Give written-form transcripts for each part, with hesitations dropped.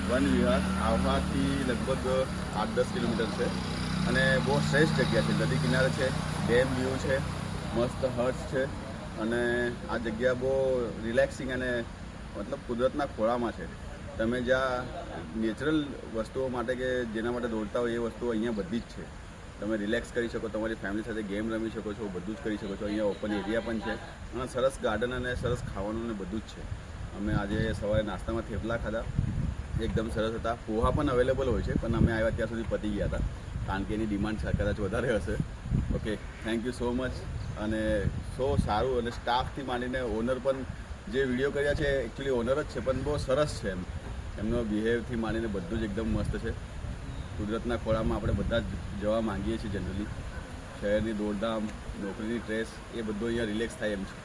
One વિહાર આહવાથી લગભગ 8-10 kilometre છે અને બહુ શ્રેષ્ઠ જગ્યા છે. નદી કિનારે છે, ડેમ વ્યૂ છે, મસ્ત હર્ટ્સ છે અને આ જગ્યા બહુ રિલેક્સિંગ અને મતલબ કુદરતના ખોળામાં છે. તમે જ્યાં નેચરલ વસ્તુઓ માટે કે જેના માટે દોડતા હોય એ વસ્તુઓ અહીંયા બધી જ છે. તમે રિલેક્સ કરી શકો, તમારી ફેમિલી સાથે ગેમ રમી શકો છો, બધું જ કરી શકો છો. અહીંયા ઓપન એરિયા પણ છે અને સરસ ગાર્ડન અને સરસ ખાવાનું ને બધું જ છે. અમે આજે સવારે નાસ્તામાં થેપલા ખાધા, એકદમ સરસ હતા. પોહા પણ અવેલેબલ હોય છે, પણ અમે આવ્યા ત્યાં સુધી પતી ગયા હતા કારણ કે એની ડિમાન્ડ કદાચ વધારે હશે. Okay, thank you so much. અને સો સારું અને સ્ટાફથી માંડીને ઓનર પણ જે વિડીયો કર્યા છે એકચ્યુઅલી ઓનર જ છે પણ બહુ સરસ છે. એમનો બિહેવથી માંડીને બધું જ એકદમ મસ્ત છે. કુદરતના ખોળામાં આપણે બધા જ જવા માંગીએ છીએ જનરલી. શહેરની દોડધામ, નોકરીની સ્ટ્રેસ એ બધું અહીંયા રિલેક્સ થાય એમ છે.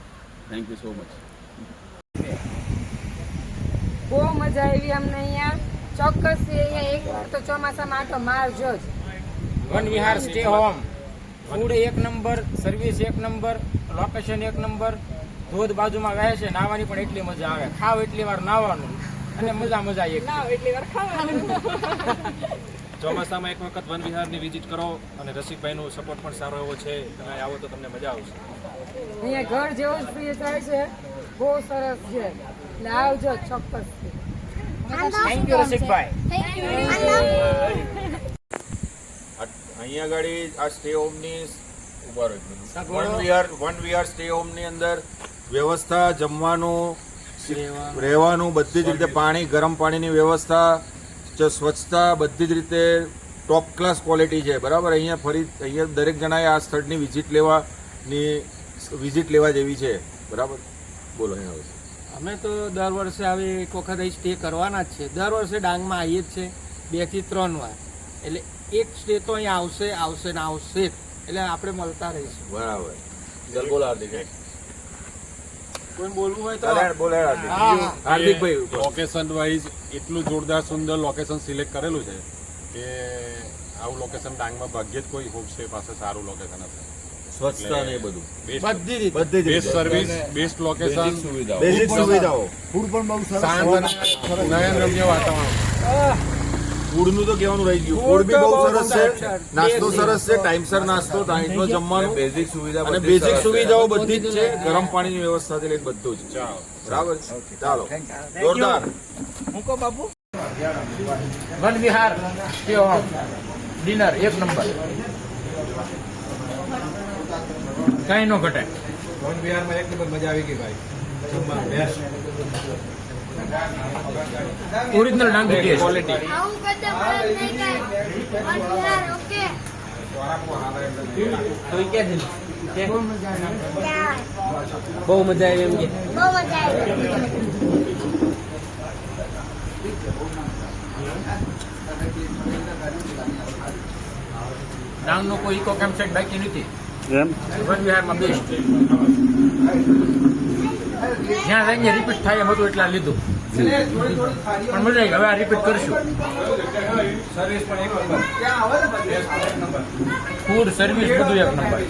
Thank you so much. બહુ મજા આવી અમને અહીંયા. ચોક્કસ અહીંયા એક વાર તો ચોમાસામાં આટો મારજો જ. વન વિહાર સ્ટે હોમ, ફૂડ એક નંબર, સર્વિસ એક નંબર, લોકેશન એક નંબર, ધોધ બાજુમાં વહે છે, નાહવાની પણ એટલી મજા આવે. ખાવ એટલી વાર નાહવાનું અને મજા એક. નાવ એટલી વાર ખાવાનું. ચોમાસામાં એક વખત વન વિહારની વિઝિટ કરો અને રસિકભાઈનો સપોર્ટ પણ સારો એવો છે. તમે આવો તો તમને મજા આવશે. અહીંયા ઘર જેવો જ ફીલ થાય છે. બહુ સરસ છે, એટલે આવજો ચોક્કસ. Thank you Rasikbhai. અહીંયા ગાડી આ સ્ટે હોમની વન વિહાર સ્ટે હોમની અંદર વ્યવસ્થા, જમવાનું, રહેવાનું બધી જ રીતે, પાણી, ગરમ પાણીની વ્યવસ્થા, સ્વચ્છતા બધી જ રીતે ટોપ ક્લાસ ક્વોલિટી છે. બરાબર, અહીંયા દરેક જણાએ આ સ્થળની વિઝિટ લેવા જેવી છે. બરાબર, બોલો. અમે તો દર વર્ષે આવી એક વખત અહીં સ્ટે કરવાના જ છે. દર વર્ષે ડાંગમાં આવીએ જ છે 2 થી 3 વાર. એટલે એક સ્ટે તો અહીંયા આવશે ને આવશે જ. એટલે આપણે મળતા રહીશું. બરાબર, ચાલ બોલો હાર્દિક. કોઈ બોલવું હોય તો બોલે હાર્દિકભાઈ. લોકેશન વાઇઝ એટલું જોરદાર સુંદર લોકેશન સિલેક્ટ કરેલું છે કે આવું લોકેશન ડાંગમાં ભાગ્યે જ કોઈ હોમસ્ટે પાસે સારું લોકેશન હશે. સ્વચ્છતા ને બધું, બધી રીતે best service, best location, basic સુવિધાઓ, નયન રમ્ય વાતાવરણ. ફૂડનું તો કહેવાનું રહી ગયું. ફૂડ બી બહુ સરસ છે, નાસ્તો સરસ છે, ટાઈમસર નાસ્તો, ટાઈમસર જમવાનું, બેઝિક સુવિધા અને બેઝિક સુવિધાઓ બધી જ છે. ગરમ પાણીની વ્યવસ્થાથી લઈને બધું જ. બરાબર, ચાલો જોરદાર. મૂકો બાપુ. વન વિહાર સ્ટે હોમ, ડિનર એક નંબર, કઈ નો ઘટે. વન વિહારમાં એક નંબર મજા આવી ગઈ ભાઈ. ઓરિજિનલ ડાંગી ટેસ્ટ, ક્વોલિટી. બહુ મજા આવી એમ કે. ડાંગ નો કોઈ ઇકો કેમ્પ સાઇટ બાકી નથી. વન વિહારમાં બેસ્ટ. જ્યાં જઈને રિપીટ થાય એમ હતું એટલા લીધું પણ મજા આવી. હવે આ રિપીટ કરશું. સર્વિસ પણ એક નંબર, ફૂડ સર્વિસ બધું એક નંબર.